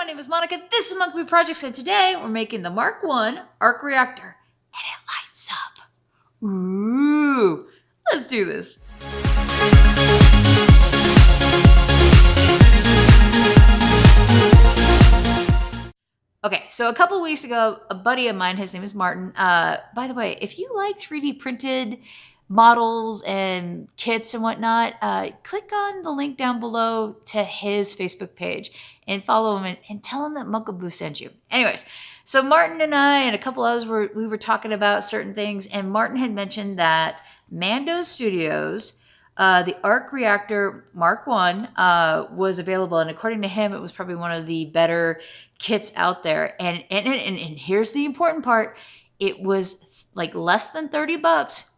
my name is Monica. This is Monkaboo Projects, and today we're making the Mark 1 arc reactor, and it lights up. Ooh, let's do this. Okay, so a couple weeks ago, a buddy of mine, his name is Martin. By the way, if you like 3D printed models and kits and whatnot, click on the link down below to his Facebook page and follow him and tell him that Monkaboo sent you. Anyways, so Martin and I and a couple others we were talking about certain things, and Martin had mentioned that Mando Studios, the arc reactor Mark 1 was available, and according to him, it was probably one of the better kits out there. And here's the important part: it was like less than $30,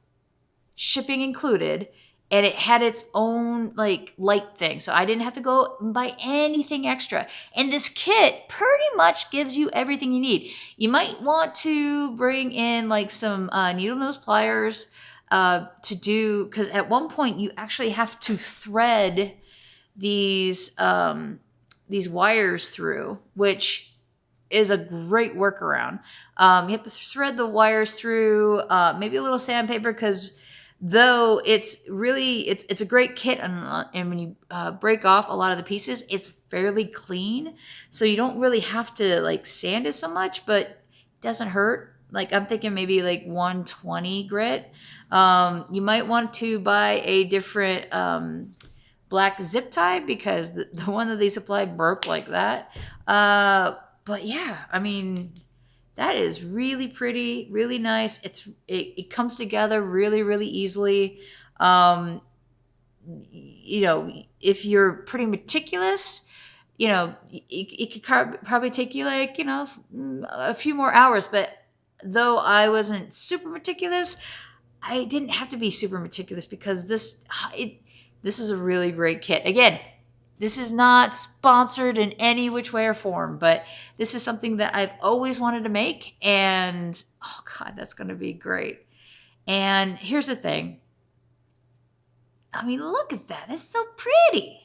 shipping included, and it had its own like light thing, so I didn't have to go and buy anything extra. And this kit pretty much gives you everything you need. You might want to bring in like some needle nose pliers to do, because at one point you actually have to thread these wires through, which is a great workaround. You have to thread the wires through, maybe a little sandpaper, because though it's a great kit, and when you break off a lot of the pieces, it's fairly clean, so you don't really have to like sand it so much, but it doesn't hurt. Like, I'm thinking maybe like 120 grit. You might want to buy a different black zip tie, because the one that they supplied broke like that. But yeah, I mean, that is really pretty, really nice. It comes together really easily. You know, if you're pretty meticulous, you know, it could probably take you like, you know, a few more hours. But though I wasn't super meticulous, I didn't have to be super meticulous, because this is a really great kit. Again, this is not sponsored in any which way or form, but this is something that I've always wanted to make, and oh God, that's going to be great. And here's the thing. I mean, look at that. It's so pretty.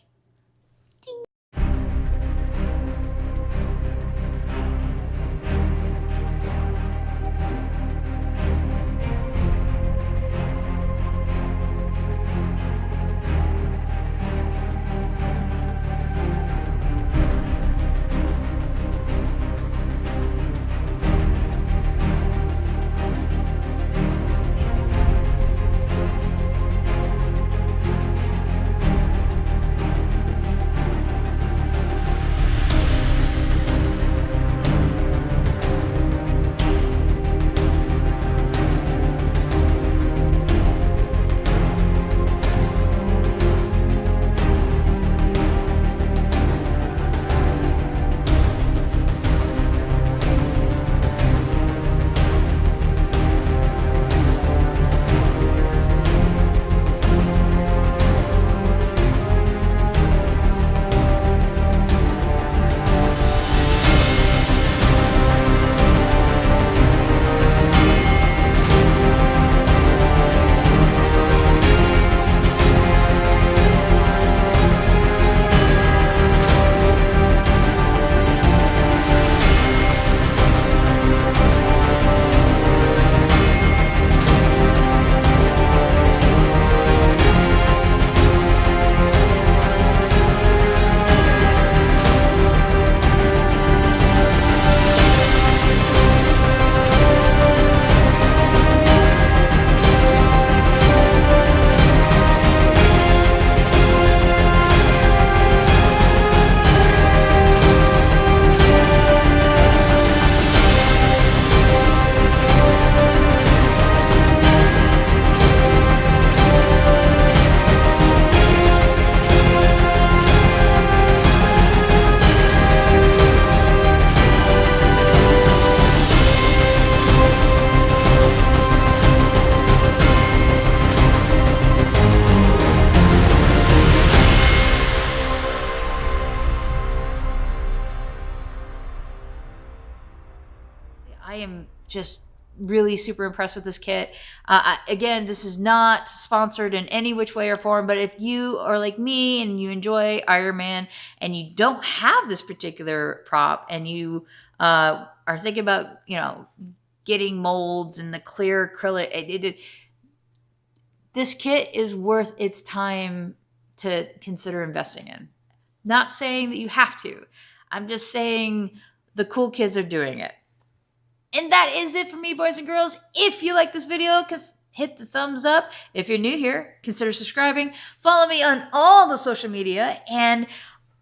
I am just really super impressed with this kit. Again, this is not sponsored in any which way or form, but if you are like me and you enjoy Iron Man and you don't have this particular prop and you are thinking about, you know, getting molds and the clear acrylic, this kit is worth its time to consider investing in. Not saying that you have to. I'm just saying the cool kids are doing it. And that is it for me, boys and girls. If you like this video, hit the thumbs up. If you're new here, consider subscribing. Follow me on all the social media. And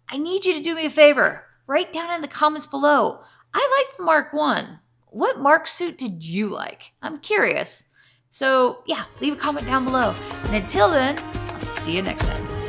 I need you to do me a favor. Write down in the comments below. I liked the Mark 1. What Mark suit did you like? I'm curious. So yeah, leave a comment down below. And until then, I'll see you next time.